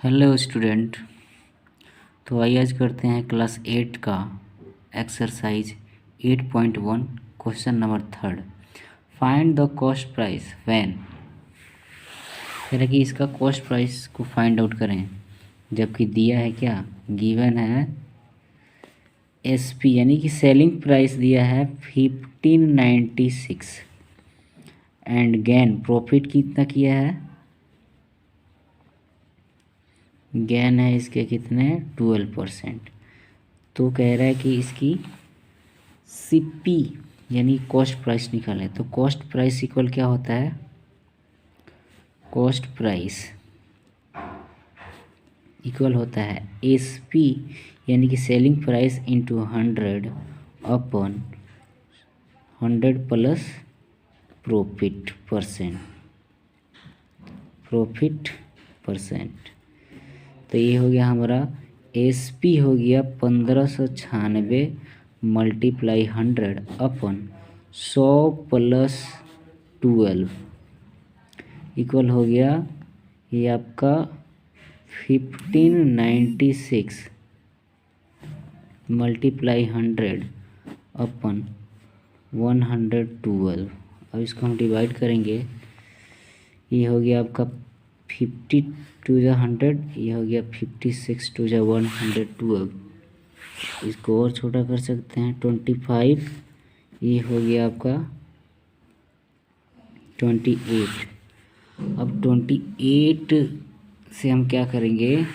Hello student. तो आइए आज करते हैं क्लास 8 का exercise 8.1 question number 3। Find the cost price when. कह रहा कि इसका कॉस्ट प्राइस को फाइंड आउट करें, जबकि दिया है क्या, गिवन है एसपी यानी कि सेलिंग प्राइस दिया है 1596 एंड गेन प्रॉफिट कितना किया है, गेन है इसके कितने 12%। तो कह रहा है कि इसकी सीपी यानी कॉस्ट प्राइस निकालें। तो कॉस्ट प्राइस इक्वल क्या होता है, कॉस्ट प्राइस इक्वल होता है एसपी यानी कि सेलिंग प्राइस इंटू 100 अपन 100 प्लस प्रॉफिट परसेंट। तो ये हो गया हमारा एसपी हो गया 1596 मल्टीप्लाई 100 अपन 100 प्लस 12 इक्वल हो गया ये आपका 1596 मल्टीप्लाई 100 अपन 112। अब इसको हम डिवाइड करेंगे, ये हो गया आपका 50 टू ज़ा 100, ये हो गया 56 टू ज़ा 112। इसको और छोटा कर सकते हैं 25, ये हो गया आपका 28। अब 28 से हम क्या करेंगे,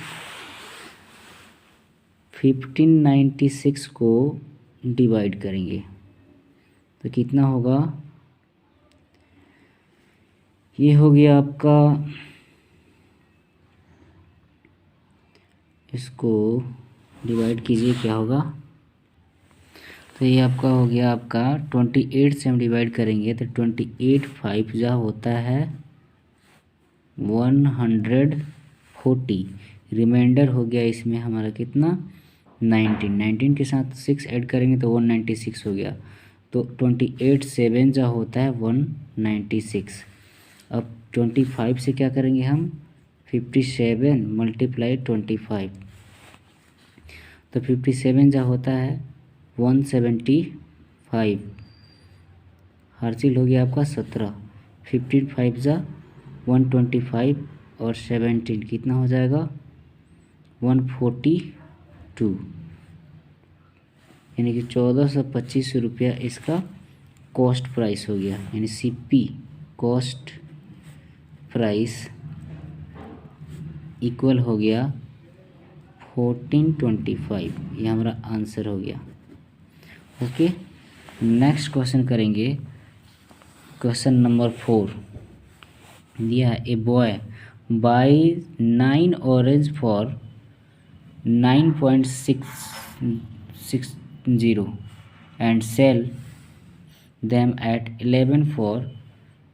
1596 को डिवाइड करेंगे तो कितना होगा, ये हो गया आपका, इसको डिवाइड कीजिए क्या होगा, तो ये आपका हो गया आपका 28 से हम डिवाइड करेंगे तो 28 5 जा होता है 140। रिमाइंडर हो गया इसमें हमारा कितना 19 के साथ 6 ऐड करेंगे तो 196 हो गया। तो 28 7 जा होता है 196। अब 25 से क्या करेंगे हम 57 मल्टीप्लाई 25, तो 57 जा होता है 175। हासिल हो गया आपका 17। 15 5 जा 125 और 17 कितना हो जाएगा 142, यानी कि 1425 रुपया इसका कॉस्ट प्राइस हो गया। यानी सीपी कॉस्ट प्राइस इक्वल हो गया 1425। ये हमारा आंसर हो गया। ओके, नेक्स्ट क्वेश्चन करेंगे। क्वेश्चन नंबर 4 दिया है, a boy buy 9 orange for 9.660 and sell them at 11 for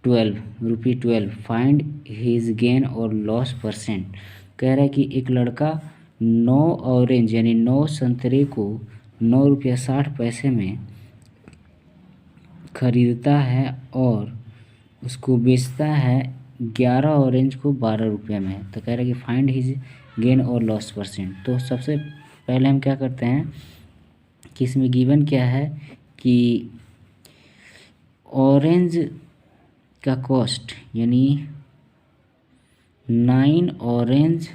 12 find his gain और लॉस परसेंट। कह रहा है कि एक लड़का 9 ऑरेंज यानी 9 संतरे को 9 रुपया 60 पैसे में खरीदता है और उसको बेचता है 11 ऑरेंज को 12 रुपये में। तो कह रहा है कि फाइंड हिज गेन और लॉस परसेंट। तो सबसे पहले हम क्या करते हैं कि इसमें गिवन क्या है कि ऑरेंज का कॉस्ट यानी 9 ऑरेंज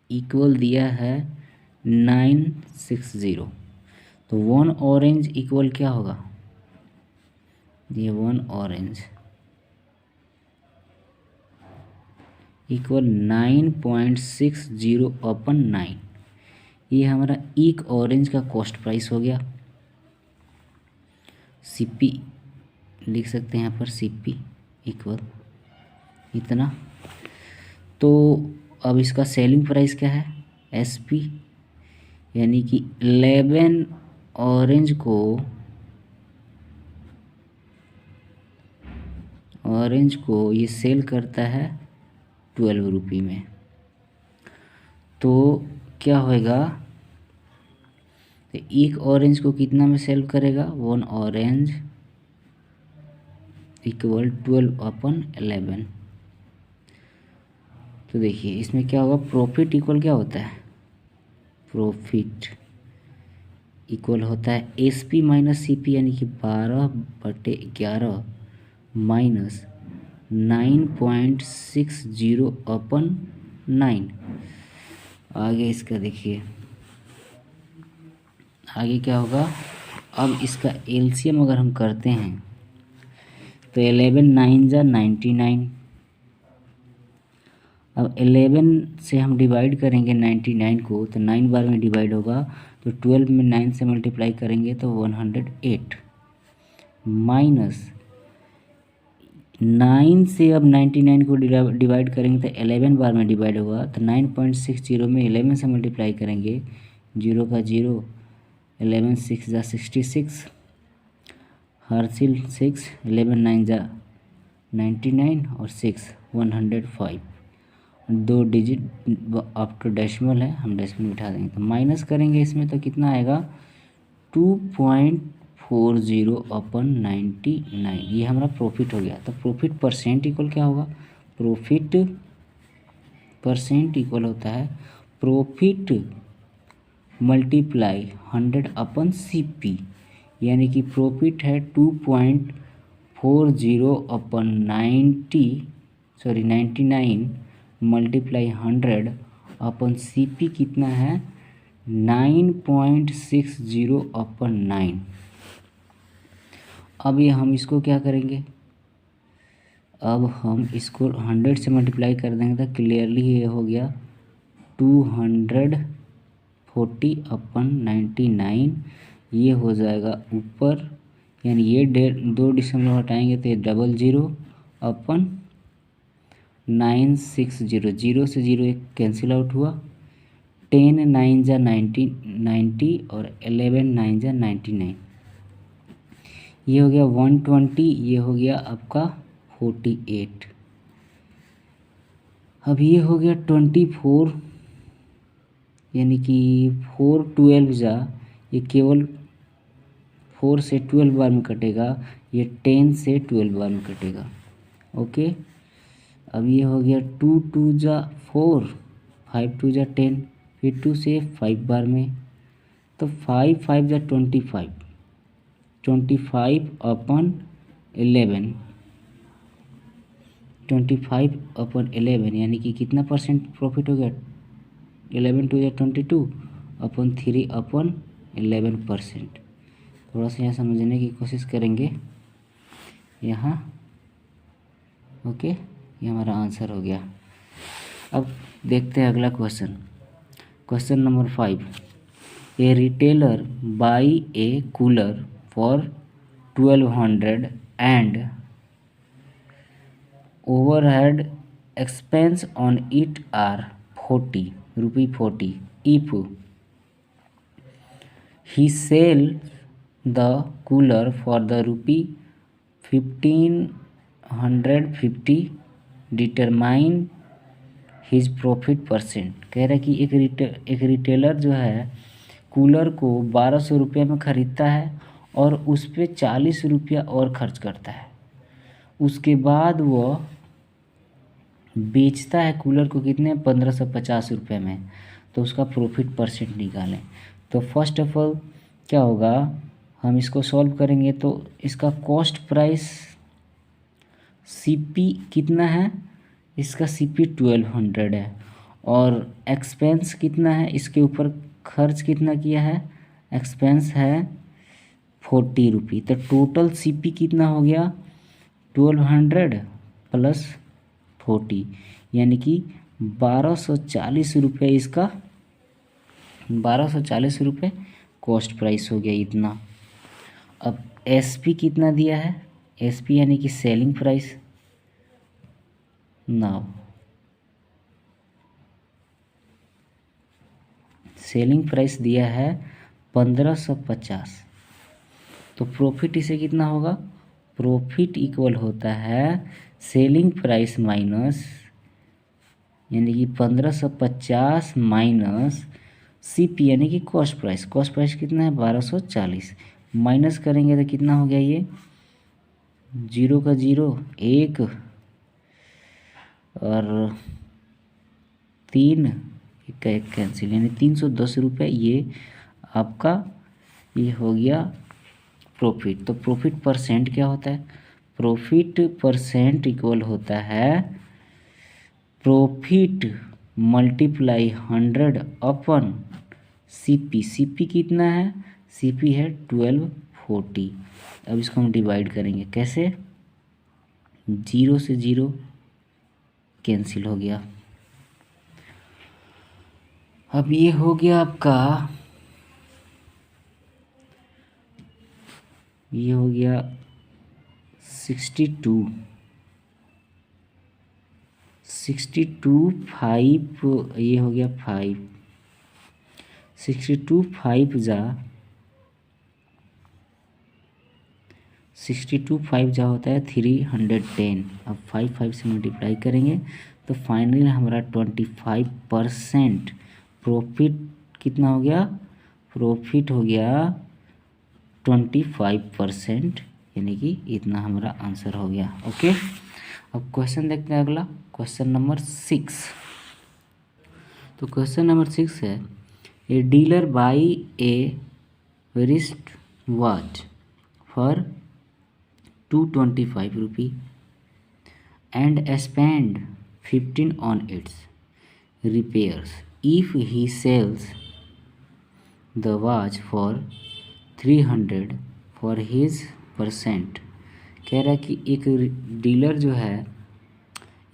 इक्वल दिया है 960। तो 1 ऑरेंज इक्वल क्या होगा, ये 1 ऑरेंज इक्वल 9.60 अपन 9। ये हमारा एक ऑरेंज का कॉस्ट प्राइस हो गया। सीपी लिख सकते हैं यहाँ पर, सीपी इक्वल इतना। तो अब इसका सेलिंग प्राइस क्या है, एसपी, यानी कि 11 ऑरेंज को ये सेल करता है 12 रुपये में। तो क्या होएगा, तो एक ऑरेंज को कितना में सेल करेगा, 1 ऑरेंज इक्वल 12 अपन 11। तो देखिए इसमें क्या होगा, प्रॉफिट इक्वल क्या होता है, प्रॉफिट इक्वल होता है S P minus C P, यानी कि 12/11 माइनस 9.60 अपन 9। आगे इसका देखिए आगे क्या होगा, अब इसका एलसीएम अगर हम करते हैं तो 11 9 जा 99। अब 11 से हम डिवाइड करेंगे 99 को, तो 9 बार में डिवाइड होगा, तो 12 में 9 से मल्टीप्लाई करेंगे तो 108 माइनस 9 से अब 99 को डिवाइड करेंगे तो 11 बार में डिवाइड होगा, तो 9.60 में 11 से मल्टीप्लाई करेंगे, 0 का 0, 11 6 जा 66, हासिल 6, 11 9 जा 99 और 6 105, 2 डिजिट आफ्टर डेसिमल है, हम डेसिमल बिठा देंगे, तो माइनस करेंगे इसमें तो कितना आएगा 2.40 अपन 99। ये हमारा प्रॉफिट हो गया। तो प्रॉफिट परसेंट इक्वल क्या होगा, प्रॉफिट परसेंट इक्वल होता है प्रॉफिट मल्टीप्लाई 100 अपन सी पी, यानी कि प्रॉफिट है 2.40 अपन 99 मल्टीप्लाई 100 अपन सी पी कितना है 9.60 अपन 9। अब ये हम इसको क्या करेंगे, अब हम इसको 100 से मल्टीप्लाई कर देंगे तो क्लियरली ये हो गया 240 अपन 99। ये हो जाएगा ऊपर, यानी ये 2 डिसम्बर हटाएंगे तो ये 00 अपन 960, 0 से 0 एक कैंसिल आउट हुआ, 10 9 जा 90 और 11 9 जा 99। ये हो गया 120, ये हो गया आपका 48। अब ये हो गया 24, यानी कि 4 12 जा, ये केवल 4 से 12 बार में कटेगा, ये 10 से 12 बार में कटेगा। ओके, अब ये हो गया 2 2 जा 4, 5 2 जा 10, फिर 2 से 5 बार में, तो 5 5 जा 25, 25 अपन 11, 25 अपन 11, यानी कि कितना परसेंट प्रॉफिट हो गया, 11 2 जा 22 अपन 3 अपन 11%। थोड़ा सा यहाँ समझने की कोशिश करेंगे यहाँ। ओके, ये हमारा आंसर हो गया। अब देखते हैं अगला question, question number 5। A retailer by A cooler for 1200 and overhead expense on it are 40 rupee 40 if he sell the cooler for the rupee 1550, determine his profit percent. कह रहा है कि एक रिटेलर जो है कूलर को 1200 रुपये में ख़रीदता है और उस पर 40 रुपया और खर्च करता है, उसके बाद वो बेचता है कूलर को कितने 1550 रुपये में, तो उसका प्रॉफिट परसेंट निकालें। तो फर्स्ट ऑफ ऑल क्या होगा, हम इसको सॉल्व करेंगे तो इसका कॉस्ट प्राइस सीपी कितना है, इसका सीपी 1200 है और एक्सपेंस कितना है, इसके ऊपर खर्च कितना किया है, एक्सपेंस है 40 रुपये, तो टोटल सीपी कितना हो गया 1200 प्लस 40, यानी कि 1240 रुपये, इसका 1240 रुपये कॉस्ट प्राइस हो गया इतना। अब एसपी कितना दिया है, एसपी यानी कि selling price, now selling price दिया है 1550, तो प्रॉफिट इसे कितना होगा, प्रॉफिट इक्वल होता है सेलिंग प्राइस माइनस, यानी कि 1550 माइनस सीपी यानी कि कॉस्ट प्राइस, कॉस्ट प्राइस कितना है 1240, माइनस करेंगे तो कितना हो गया, ये 0 का 0 1 और 3 का 1 कैंसिल, यानी 310 रुपये ये आपका ये हो गया प्रॉफिट। तो प्रॉफिट परसेंट क्या होता है? प्रॉफिट परसेंट इक्वल होता है प्रॉफिट मल्टीप्लाई 100 अपन सीपी। सीपी कितना है? सीपी है 1240। अब इसको हम डिवाइड करेंगे कैसे? 0 से 0 कैंसिल हो गया। अब ये हो गया आपका, ये हो गया 62 5, ये हो गया 5, 62 5 जा होता है 310। अब 5 से मल्टीप्लाई करेंगे तो फाइनली हमारा 25% प्रॉफिट कितना हो गया? प्रॉफिट हो गया 25%, यानी कि इतना हमारा आंसर हो गया। ओके, अब क्वेश्चन देखते हैं अगला, क्वेश्चन नंबर 6। तो क्वेश्चन नंबर 6 है, a dealer by A wrist watch for 225 rupee and spend 15 on its repairs. If he sells the watch for 300 for his percent, कह रहा है कि एक डीलर जो है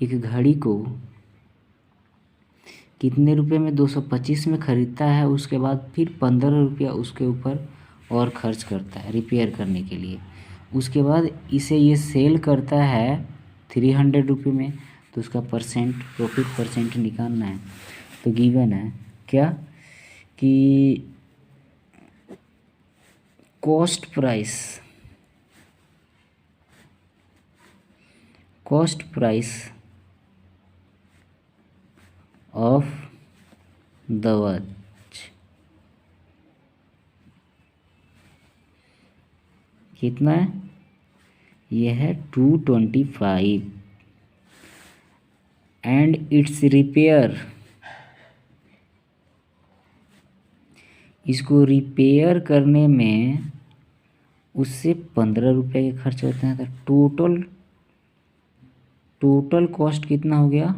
एक घड़ी को कितने रुपए में 225 में ख़रीदता है, उसके बाद फिर 15 रुपया उसके ऊपर और खर्च करता है रिपेयर करने के लिए। उसके बाद इसे ये सेल करता है 300 रुपये में, तो उसका परसेंट प्रॉफिट परसेंट निकालना है। तो गिवन है क्या कि cost price of the watch कितना है? यह है 225 एंड इट्स रिपेयर, इसको रिपेयर करने में उससे 15 रुपये के खर्च होते हैं। तो टोटल कॉस्ट कितना हो गया?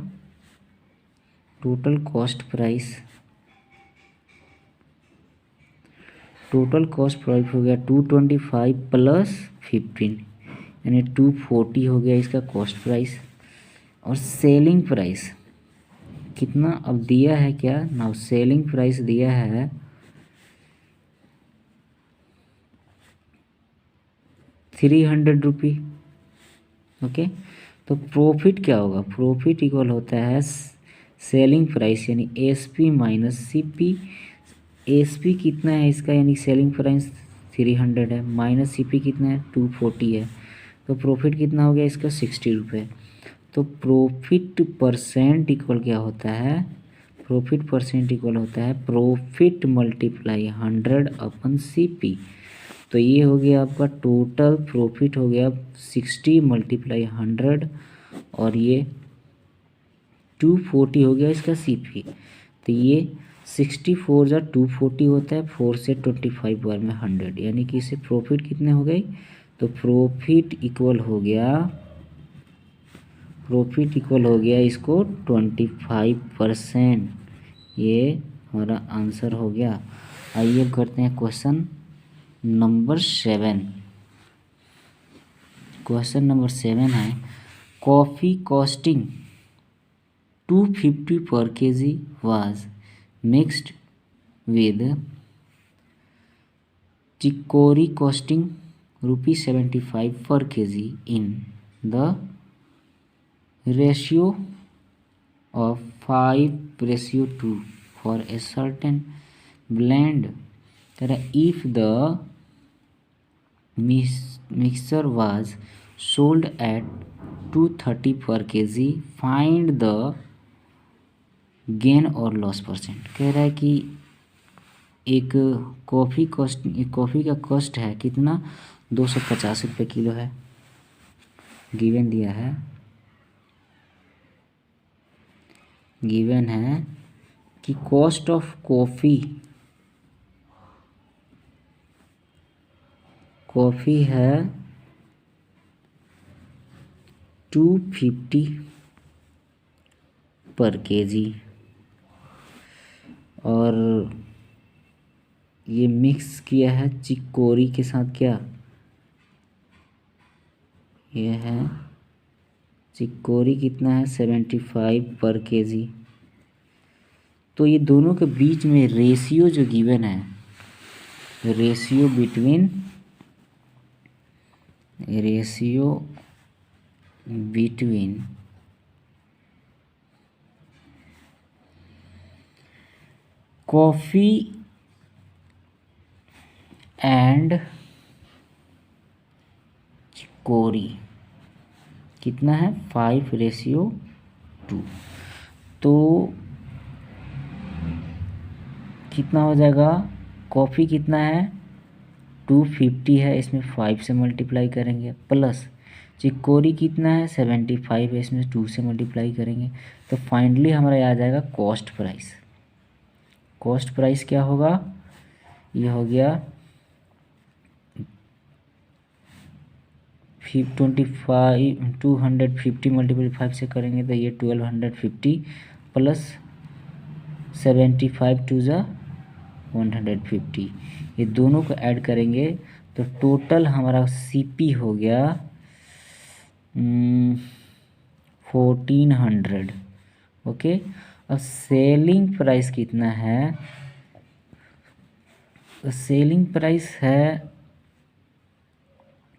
टोटल कॉस्ट प्राइस हो गया 225 प्लस 15, यानी 240 हो गया इसका कॉस्ट प्राइस। और सेलिंग प्राइस कितना अब दिया है क्या ना? सेलिंग प्राइस दिया है 300 रुपी। ओके, तो प्रॉफिट क्या होगा? प्रॉफिट इक्वल होता है सेलिंग प्राइस यानी एसपी माइनस सीपी। एसपी कितना है इसका, यानी सेलिंग प्राइस 300 है, माइनस सीपी कितना है 240 है, तो प्रॉफिट कितना हो गया इसका 60 रुपये। तो प्रॉफिट परसेंट इक्वल क्या होता है? प्रॉफिट परसेंट इक्वल होता है प्रॉफिट मल्टीप्लाई 100 अपन सीपी। तो ये हो गया आपका टोटल प्रॉफिट हो गया 60 मल्टीप्लाई 100 और ये 240 हो गया इसका सीपी। तो ये 64 जा 240 होता है, 4 से 25 बार में 100, यानी कि इससे प्रॉफिट कितने हो गई? तो प्रॉफिट इक्वल हो गया इसको 25%। ये हमारा आंसर हो गया। आइए अब करते हैं क्वेश्चन नंबर 7। क्वेश्चन नंबर 7 है, coffee costing 250 per kg was mixed with chicory costing ₹75 per kg in the ratio of 5:2 for a certain blend. If the mixture was sold at 230 per kg, find the gain और loss percent. कह रहा है कि एक coffee का cost है कितना? 250 रुपये किलो है, गिवन दिया है। गिवन है कि कॉस्ट ऑफ कॉफ़ी है 250 पर केजी और ये मिक्स किया है चिकोरी के साथ। क्या ये है चिकोरी, कितना है 75 पर केजी। तो ये दोनों के बीच में रेशियो जो गिवन है, ratio between coffee and chicory कितना है 5:2। तो कितना हो जाएगा, कॉफ़ी कितना है 250 है, इसमें 5 से मल्टीप्लाई करेंगे, प्लस चिकोरी कितना है 75 है, इसमें 2 से मल्टीप्लाई करेंगे। तो फाइनली हमारा आ जाएगा कॉस्ट प्राइस। कॉस्ट प्राइस क्या होगा, ये हो गया 250 मल्टीपल 5 से करेंगे तो ये 1250 प्लस 75 टू ज़ा 150, ये दोनों को ऐड करेंगे तो टोटल हमारा सीपी हो गया 1400। ओके, अब सेलिंग प्राइस कितना है, तो सेलिंग प्राइस है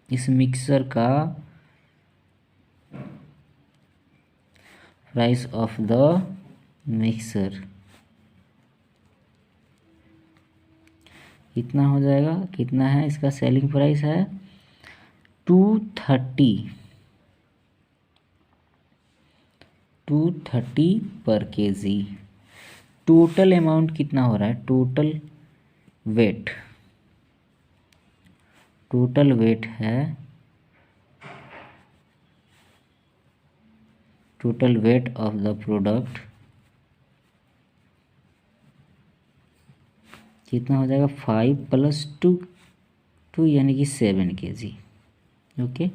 इस मिक्सर का, प्राइस ऑफ द मिक्सर कितना हो जाएगा, कितना है इसका सेलिंग प्राइस है 230 पर केजी। टोटल अमाउंट कितना हो रहा है, टोटल वेट है, total weight of the product कितना हो जाएगा 5 + 2 यानी कि 7 kg। ओके,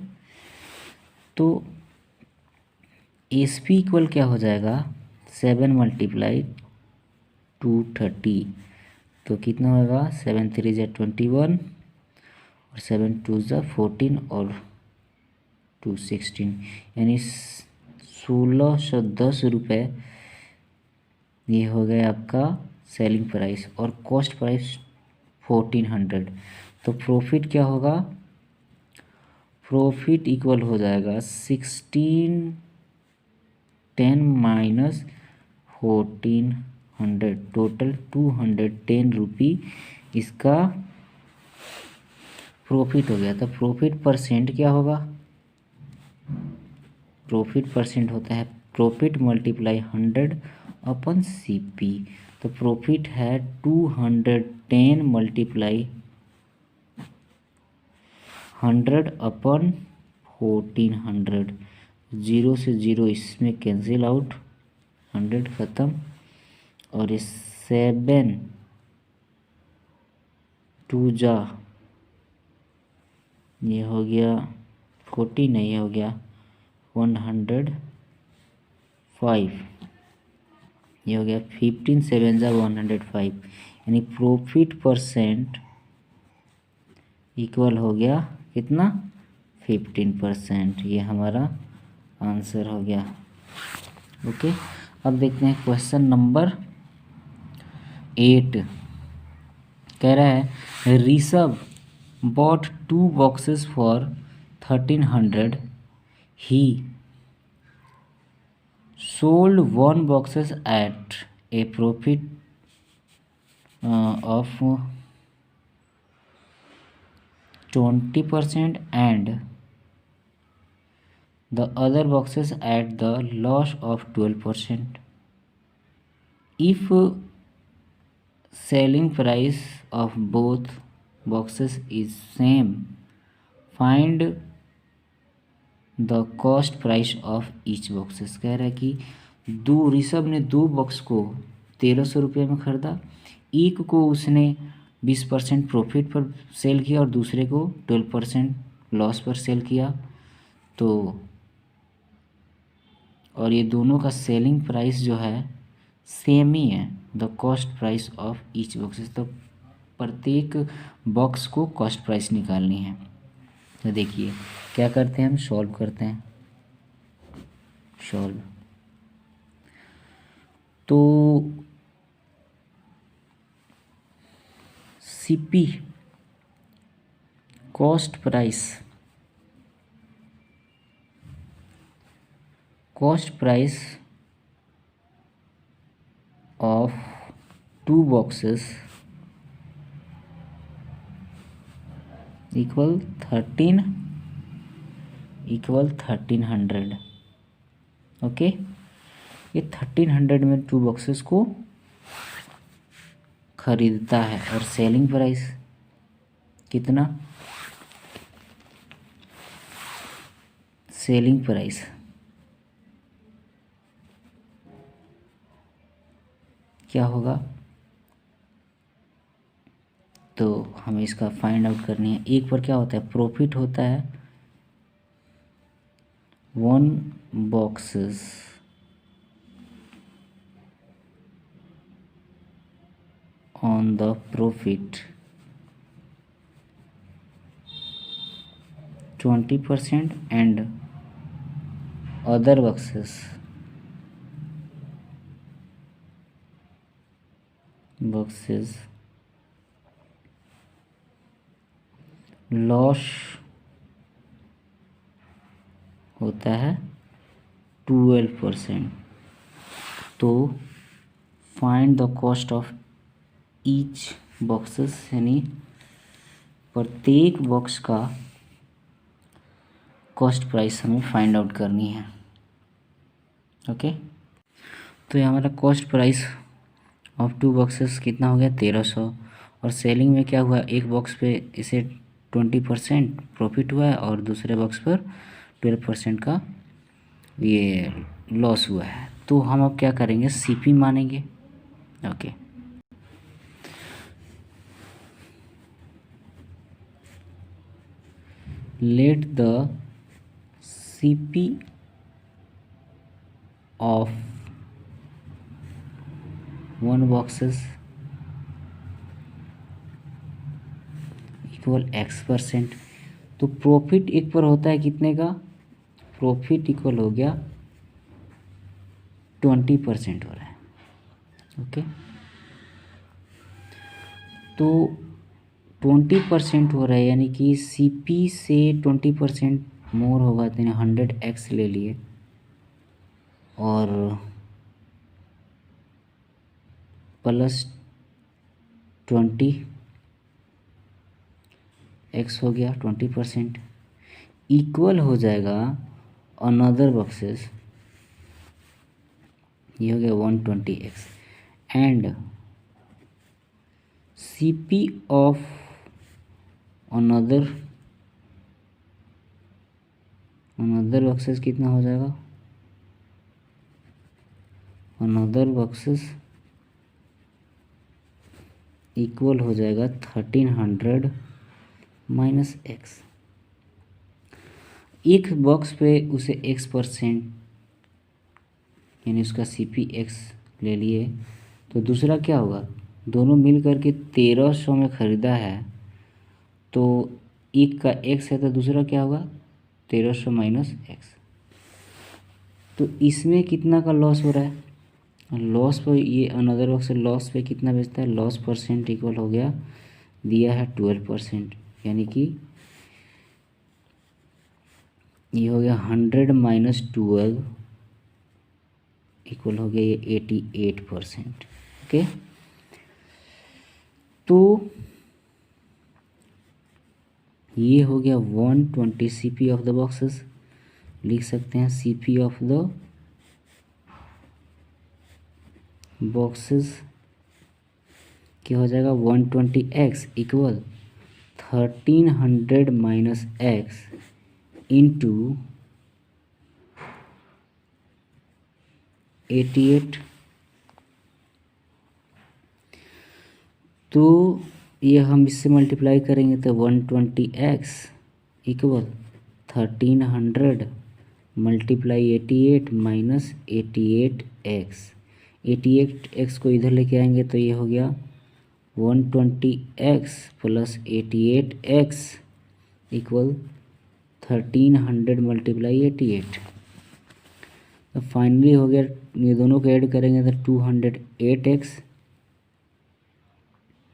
तो एस पी इक्वल क्या हो जाएगा 7 × 230, तो कितना होगा 7 3 = 21 और 7 2 = 14 और 2 16, यानी 1610 रुपये ये हो गया आपका सेलिंग प्राइस और कॉस्ट प्राइस 1400। तो प्रॉफिट क्या होगा, प्रॉफिट इक्वल हो जाएगा 1610 - 1400, टोटल 210 रुपी इसका प्रॉफिट हो गया। तो प्रॉफिट परसेंट क्या होगा, प्रॉफिट परसेंट होता है प्रॉफिट मल्टीप्लाई 100/CP। तो प्रॉफिट है 210 × 100/1400, 0 से 0 इसमें कैंसिल आउट, 100 ख़त्म और इस 7 2 जा ये हो गया 40 नहीं, हो गया 105, ये हो गया 15 7 जा 105, यानी प्रॉफिट परसेंट इक्वल हो गया कितना 15%। ये हमारा आंसर हो गया। ओके, अब देखते हैं क्वेश्चन नंबर 8। कह रहा है Rishabh bought 2 boxes for 1300, he sold 1 boxes at a profit of 20% and the other boxes at the loss of 12%. If selling price of both boxes is same, find the cost price of each boxes। कह रहा है कि ऋषभ ने 2 box को 1300 रुपये में ख़रीदा। एक को उसने 20% प्रॉफिट पर सेल किया और दूसरे को 12% लॉस पर सेल किया। तो और ये दोनों का सेलिंग प्राइस जो है सेम ही है, the cost price of each boxes. तो प्रत्येक बॉक्स को कॉस्ट प्राइस निकालनी है। तो देखिए क्या करते हैं, हम सॉल्व करते हैं। सॉल्व तो CP cost price of 2 boxes equal 1300। Okay, ये 1300 में 2 बॉक्सेस को खरीदता है। और सेलिंग प्राइस कितना, सेलिंग प्राइस क्या होगा, तो हमें इसका फाइंड आउट करनी है। एक पर क्या होता है, प्रॉफिट होता है 1 boxes on the profit 20% and other boxes loss होता है 12%। तो find the cost of each boxes, यानी प्रत्येक बॉक्स का कॉस्ट प्राइस हमें फाइंड आउट करनी है। ओके, तो ये हमारा कॉस्ट प्राइस ऑफ 2 बॉक्सेस कितना हो गया, 1300। और सेलिंग में क्या हुआ, एक बॉक्स पे इसे 20% प्रॉफिट हुआ है और दूसरे बॉक्स पर 12% का ये लॉस हुआ है। तो हम अब क्या करेंगे, सीपी मानेंगे। Okay, let the CP of 1 boxes equal X%। तो प्रॉफिट एक पर होता है कितने का, प्रॉफिट इक्वल हो गया 20% हो रहा है। ओके, तो 20% हो रहा है, यानी कि सीपी से 20% मोर होगा, तो 100x ले लिए और प्लस 20x हो गया 20%, इक्वल हो जाएगा अनदर बॉक्सेस, ये हो गया 120x and CP of another boxes कितना हो जाएगा, अनदर बॉक्सेस इक्वल हो जाएगा 1300 माइनस x। एक बॉक्स पे उसे x% यानी उसका सीपी x ले लिए, तो दूसरा क्या होगा, दोनों मिल करके 1300 में ख़रीदा है, तो एक का x है तो दूसरा क्या होगा 1300 माइनस x। तो इसमें कितना का लॉस हो रहा है, लॉस पर ये अनदर बॉक्स लॉस पे कितना बेचता है, लॉस परसेंट इक्वल हो गया, दिया है 12%, यानी कि ये हो गया 100 माइनस 12 इक्वल हो गया ये 88%। ओके, तो ये हो गया 120 सीपी ऑफ द बॉक्सेस। लिख सकते हैं सीपी ऑफ द बॉक्सेस क्या हो जाएगा, 120x equal 1300 minus x into 88। तो ये हम इससे मल्टीप्लाई करेंगे तो 120x equal 1300 multiply 88 minus 88x। 88x को इधर लेके आएंगे तो ये हो गया 120x plus 88x equal 1300 multiply 88। तो फाइनली हो गया, ये दोनों को ऐड करेंगे तो 208x।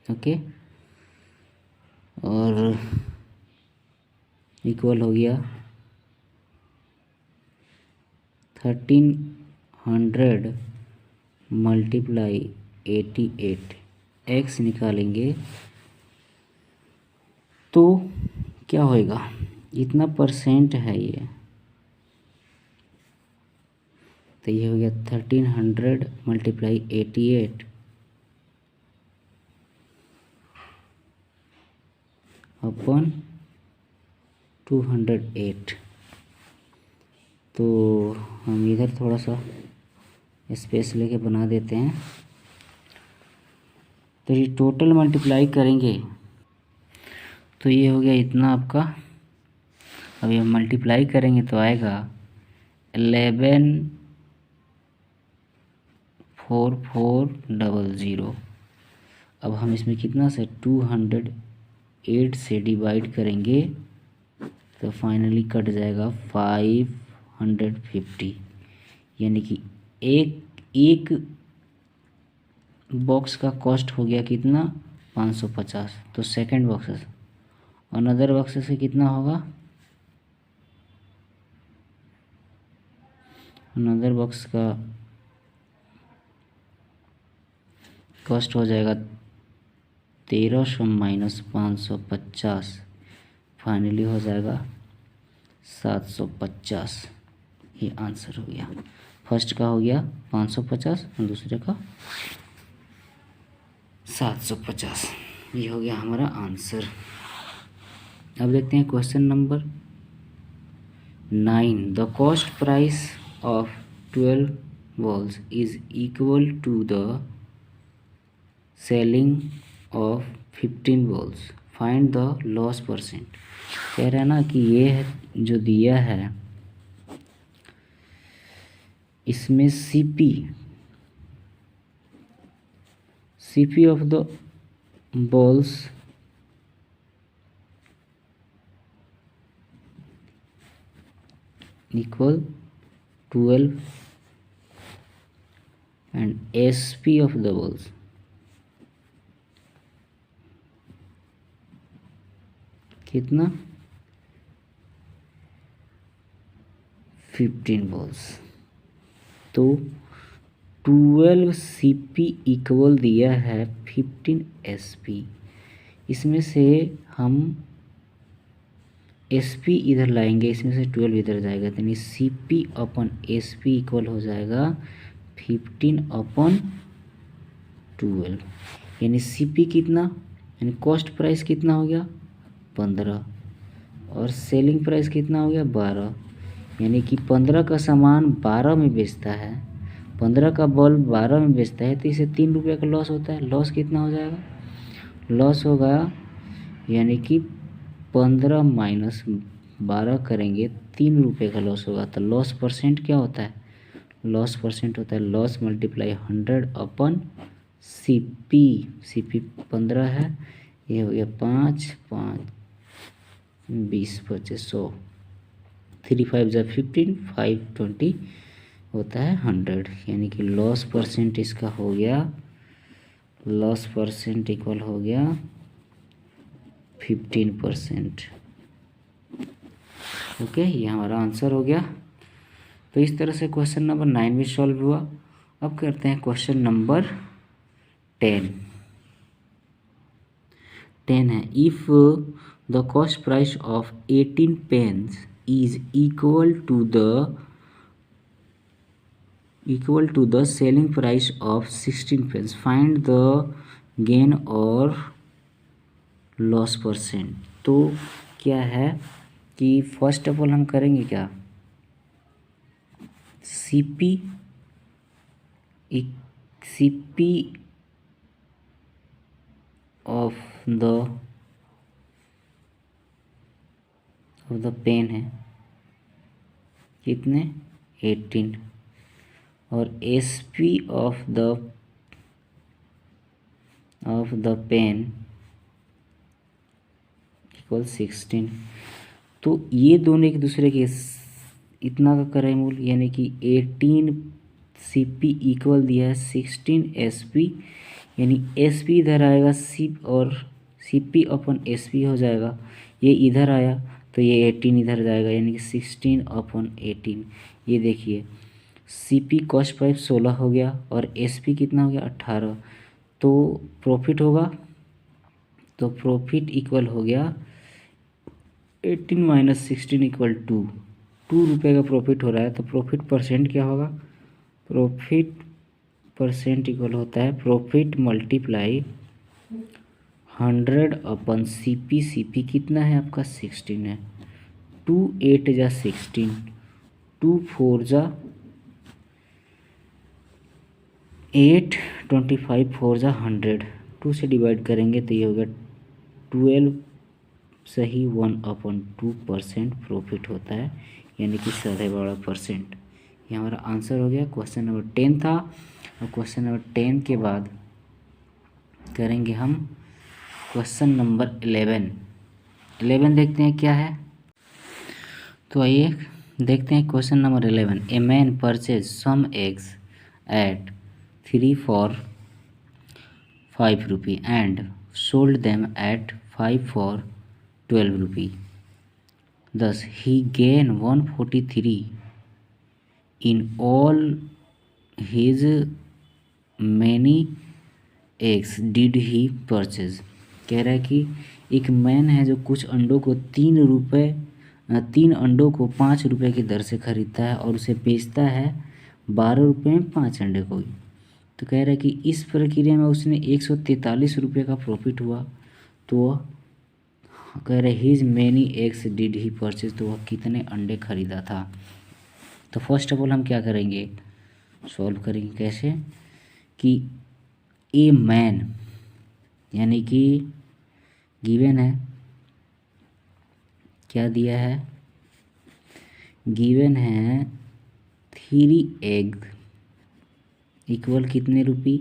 ओके, और इक्वल हो गया 1300 मल्टीप्लाई 88। x निकालेंगे तो क्या होएगा, इतना परसेंट है ये, तो ये हो गया 1300 मल्टीप्लाई 88 अपन 208। तो हम इधर थोड़ा सा स्पेस लेके बना देते हैं। तो ये टोटल मल्टीप्लाई करेंगे तो ये हो गया इतना आपका। अभी हम मल्टीप्लाई करेंगे तो आएगा 114400। अब हम इसमें कितना से 208 से डिवाइड करेंगे तो फाइनली कट जाएगा 550। यानी कि एक बॉक्स का कॉस्ट हो गया कितना 550। तो सेकंड बॉक्स से अनदर बॉक्स से कितना होगा, अनदर बॉक्स का कॉस्ट हो जाएगा 1300 माइनस 550, फाइनली हो जाएगा 750। ये आंसर हो गया। फर्स्ट का हो गया 550 और दूसरे का 750। ये हो गया हमारा आंसर। अब देखते हैं question number 9। The cost price of 12 balls is equal to the selling of 15 balls। Find the loss percent. कह रहा है ना कि ये जो दिया है इसमें CP of the balls equal 12 and SP of the balls कितना 15 balls। तो 12 CP इक्वल दिया है 15 SP। इसमें से हम SP इधर लाएंगे, इसमें से 12 इधर जाएगा, तो यानी CP अपन SP इक्वल हो जाएगा 15 अपन 12। यानी CP कितना, यानी कॉस्ट प्राइस कितना हो गया 15 और सेलिंग प्राइस कितना हो गया 12। यानी कि 15 का सामान 12 में बेचता है, 15 का बल्ब 12 में बेचता है, तो इसे 3 रुपये का लॉस होता है। लॉस कितना हो जाएगा, लॉस होगा यानी कि 15 माइनस 12 करेंगे 3 रुपये का लॉस होगा। तो लॉस परसेंट क्या होता है, लॉस परसेंट होता है लॉस मल्टीप्लाई 100 अपन CP 15 है, ये हो गया 5 5 20 25 100, 3 5 जा 15 5 20 होता है 100। यानी कि लॉस परसेंट इसका हो गया, लॉस परसेंट इक्वल हो गया 15%। ओके, ये हमारा आंसर हो गया। तो इस तरह से क्वेश्चन नंबर 9 भी सॉल्व हुआ। अब करते हैं क्वेश्चन नंबर 10 है। If the cost price of 18 pens is equal to the selling price of 16 pens, find the gain और लॉस परसेंट। तो क्या है कि फर्स्ट ऑफ ऑल हम करेंगे क्या, CP CP of the pen है कितने 18 और SP of the pen equal 16। तो ये दोनों एक दूसरे के इतना का करे मूल, यानी कि 18 सीपी इक्वल दिया है 16 एसपी, यानी एसपी इधर आएगा सी और सीपी अपन एसपी हो जाएगा। ये इधर आया तो ये 18 इधर जाएगा, यानी कि 16 अपन 18। ये देखिए सीपी कॉस्ट प्राइस 16 हो गया और एसपी कितना हो गया 18। तो प्रॉफिट होगा, तो प्रॉफिट इक्वल हो गया 18 माइनस 16 इक्वल 2 रुपये का प्रॉफिट हो रहा है। तो प्रॉफिट परसेंट क्या होगा, प्रॉफिट परसेंट इक्वल होता है प्रॉफिट मल्टीप्लाई 100 अपन सीपी। सीपी कितना है आपका 16 है, 2 8 जा 16, 2 4 जा 8, 25 4 जा 100, 2 से डिवाइड करेंगे तो ये हो गया 12 सही 1/2% प्रॉफिट होता है, यानी कि 12.5%। ये हमारा आंसर हो गया। क्वेश्चन नंबर 10 था। और क्वेश्चन नंबर 10 के बाद करेंगे हम क्वेश्चन नंबर 11 देखते हैं क्या है। तो आइए देखते हैं question number 11। A man purchase some eggs at 3 for 5 rupee and sold them at 5 for 12 rupee. Thus he gained 143 in all his many eggs did he purchase। कह रहा है कि एक मैन है जो कुछ अंडों को 3 अंडों को 5 रुपये की दर से खरीदता है और उसे बेचता है 12 रुपये में 5 अंडे को। तो कह रहा है कि इस प्रक्रिया में उसने 143 रुपये का प्रॉफिट हुआ। तो वह कह रहे his many eggs did he purchase, तो वह कितने अंडे खरीदा था। तो फर्स्ट ऑफ ऑल हम क्या करेंगे, सॉल्व करेंगे कैसे कि ए मैन यानी कि गिवन है, क्या दिया है, गिवन है 3 एग इक्वल कितने रुपी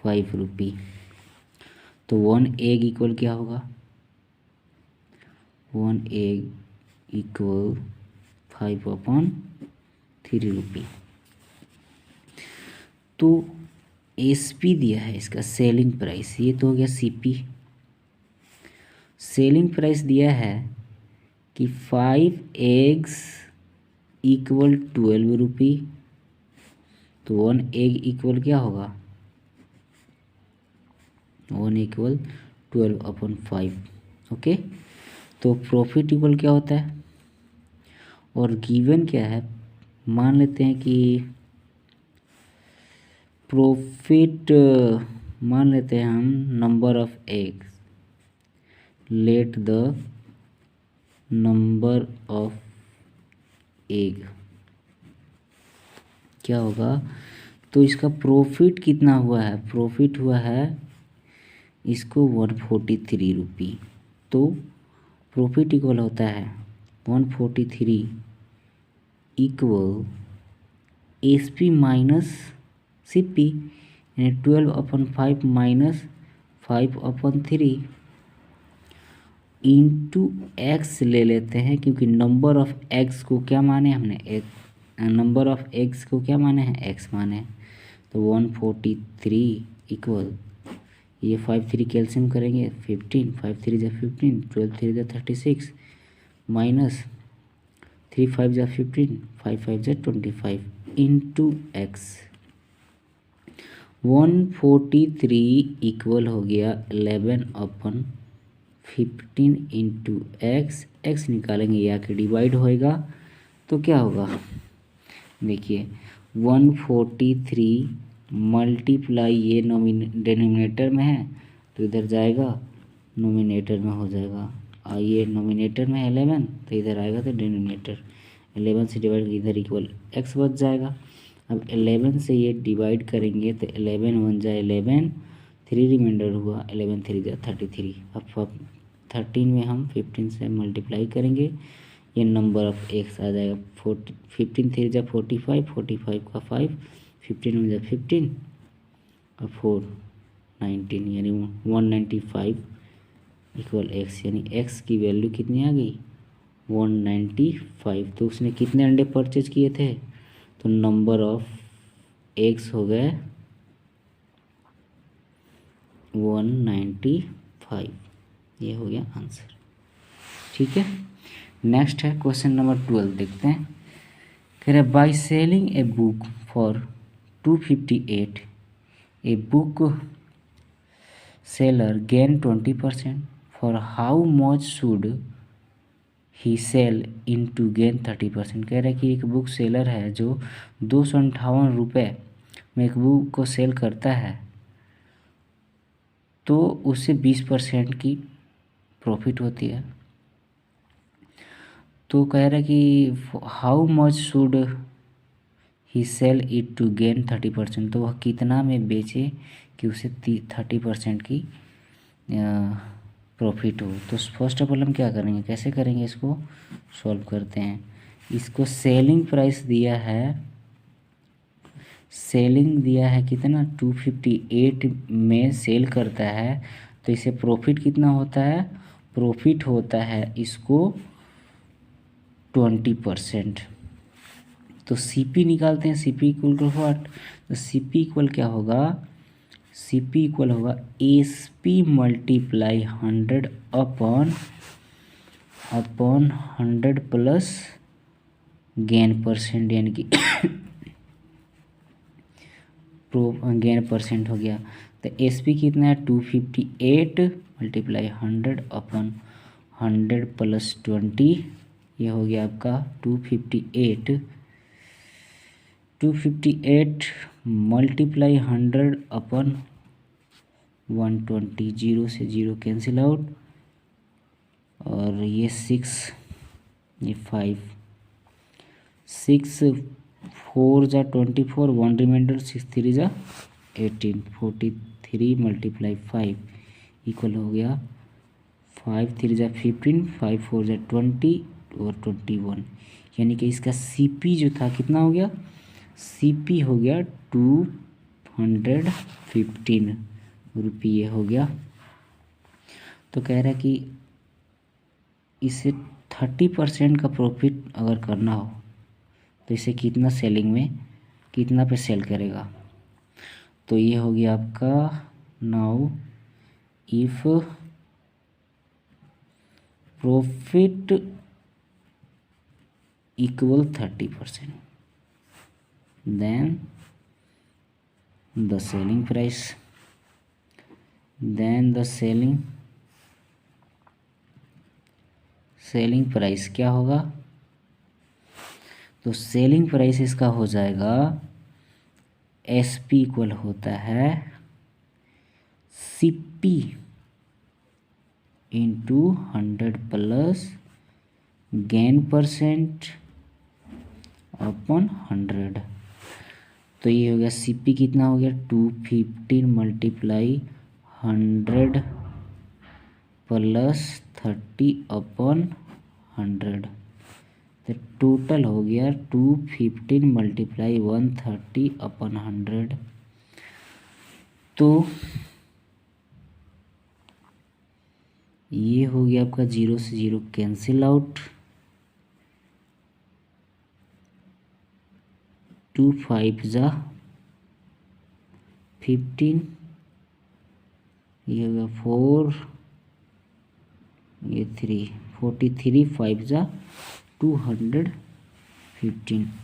5 रुपी। तो 1 एग इक्वल क्या होगा, 1 एग इक्वल 5/3 रुपी। तो एसपी दिया है इसका सेलिंग प्राइस, ये तो हो गया सीपी। सेलिंग प्राइस दिया है कि 5 एग्स इक्वल 12 रुपी। तो 1 एग इक्वल क्या होगा, 1 इक्वल 12/5। ओके, तो प्रॉफिट इक्वल क्या होता है, और गिवन क्या है, मान लेते हैं कि प्रॉफिट मान लेते हैं हम number of eggs, let the number of egg क्या होगा। तो इसका प्रॉफिट कितना हुआ है, प्रॉफिट हुआ है इसको 143 रुपी। तो प्रॉफिट इक्वल होता है 143 इक्वल एसपी माइनस सीपी, यानी 12/5 माइनस 5/3 इंटू एक्स ले लेते हैं, क्योंकि नंबर ऑफ एक्स को क्या माने हमने, नंबर ऑफ एक्स को क्या माने हैं, एक्स माने हैं। तो 143 इक्वल ये 5 3 कैल्शियम करेंगे 15, 5 3 जा 15, 12 3 जा 36 माइनस 3 5 जा 15, 5 5 जा 25 इंटू एक्स। 143 इक्वल हो गया 11/15 इंटू एक्स। एक्स निकालेंगे या कि डिवाइड होएगा तो क्या होगा, देखिए 143 मल्टीप्लाई ये डिनोमिनेटर में है तो इधर जाएगा नोमिनेटर में हो जाएगा। ये नोमिनेटर में 11 तो इधर आएगा तो डिनोमिनेटर 11 से डिवाइड इधर इक्वल एक्स बच जाएगा। अब 11 से ये डिवाइड करेंगे तो 11 1 जा 11, 3 रिमाइंडर हुआ, 11 3 जा 33। अब 13 में हम 15 से मल्टीप्लाई करेंगे, ये नंबर ऑफ एक्स आ जाएगा। 15 3 जा 45, 45 का 5, 15 में जा 15 और 4 19, यानी 195 इक्वल एक्स, यानी एक्स की वैल्यू कितनी आ गई 195। तो उसने कितने अंडे परचेज किए थे, तो नंबर ऑफ एग्स हो गए 195। ये हो गया आंसर। ठीक है, नेक्स्ट है क्वेश्चन नंबर 12, देखते हैं। कह रहे by selling a book for 258 a book seller gain 20%, for how much should he sell in to gain 30%। कह रहा है कि एक बुक सेलर है जो 258 रुपये में एक बुक को सेल करता है, तो उससे 20% की प्रॉफिट होती है। तो कह रहा है कि how much should he sell it to gain 30%, तो वह कितना में बेचे कि उसे 30% की प्रॉफिट हो। तो फर्स्ट ऑफ ऑल हम क्या करेंगे, कैसे करेंगे, इसको सॉल्व करते हैं। इसको सेलिंग प्राइस दिया है, सेलिंग दिया है कितना 258 में सेल करता है, तो इसे प्रॉफिट कितना होता है, प्रॉफिट होता है इसको 20%। तो सीपी निकालते हैं, सीपी इक्वल टू व्हाट, तो सीपी इक्वल क्या होगा, सीपी इक्वल होगा SP multiply 100 upon 100 plus gain percent, यानी कि गेन परसेंट हो गया। तो एसपी कितना है 258 मल्टीप्लाई 100 अपॉन 100 प्लस 20, ये हो गया आपका 258 मल्टीप्लाई 100 अपन 120, 0 से 0 कैंसिल आउट, और ये 6, ये 5, 6 4 जा 24, 1 रिमाइंडर, 6 3 जा 18, 43 मल्टीप्लाई 5 इक्वल हो गया 5 3 जा 15, 5 4 जा 20 और 21, यानी कि इसका सीपी जो था कितना हो गया, सीपी हो गया 215 रुपये हो गया। तो कह रहा है कि इसे 30% का प्रॉफिट अगर करना हो तो इसे कितना सेलिंग में कितना पे सेल करेगा, तो ये हो गया आपका now if profit equal 30%, then the selling price, then the selling price क्या होगा, तो सेलिंग प्राइस इसका हो जाएगा एसपी इक्वल होता है CP into 100 plus gain percent upon 100। तो ये हो गया सीपी कितना हो गया 215 मल्टीप्लाई 100 प्लस 30 अपॉन 100, तो टोटल हो गया 215 मल्टीप्लाई 130 अपॉन 100। तो ये हो गया आपका 0 से 0 कैंसिल आउट, 2 5 जा 15, ये हो गया 4, ये 3 43, 5 जा 215।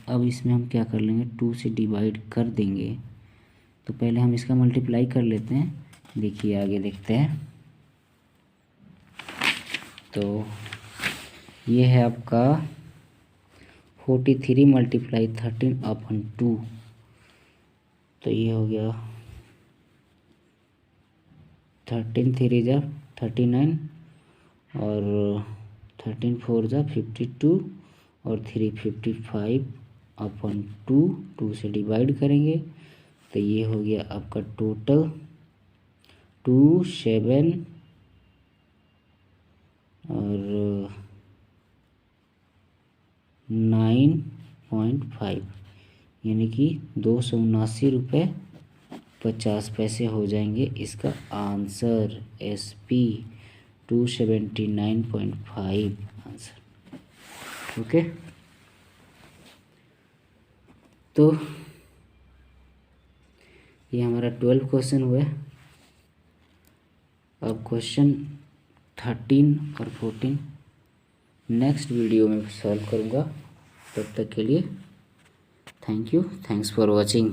अब इसमें हम क्या कर लेंगे 2 से डिवाइड कर देंगे, तो पहले हम इसका मल्टीप्लाई कर लेते हैं, देखिए आगे देखते हैं। तो ये है आपका 43 मल्टीप्लाई 13 अपॉन 2, तो ये हो गया 13 3 जा 39 और 13 4 जा 52 और 3 55 अपॉन 2 से डिवाइड करेंगे तो ये हो गया आपका टोटल 27 और 9.5 यानी कि 279 रुपये 50 पैसे हो जाएंगे। इसका आंसर SP 279.5 आंसर। ओके, तो ये हमारा 12 क्वेश्चन हुए। अब क्वेश्चन 13 और 14 नेक्स्ट वीडियो में सॉल्व करूँगा। तब तक के लिए thank you, thanks for watching.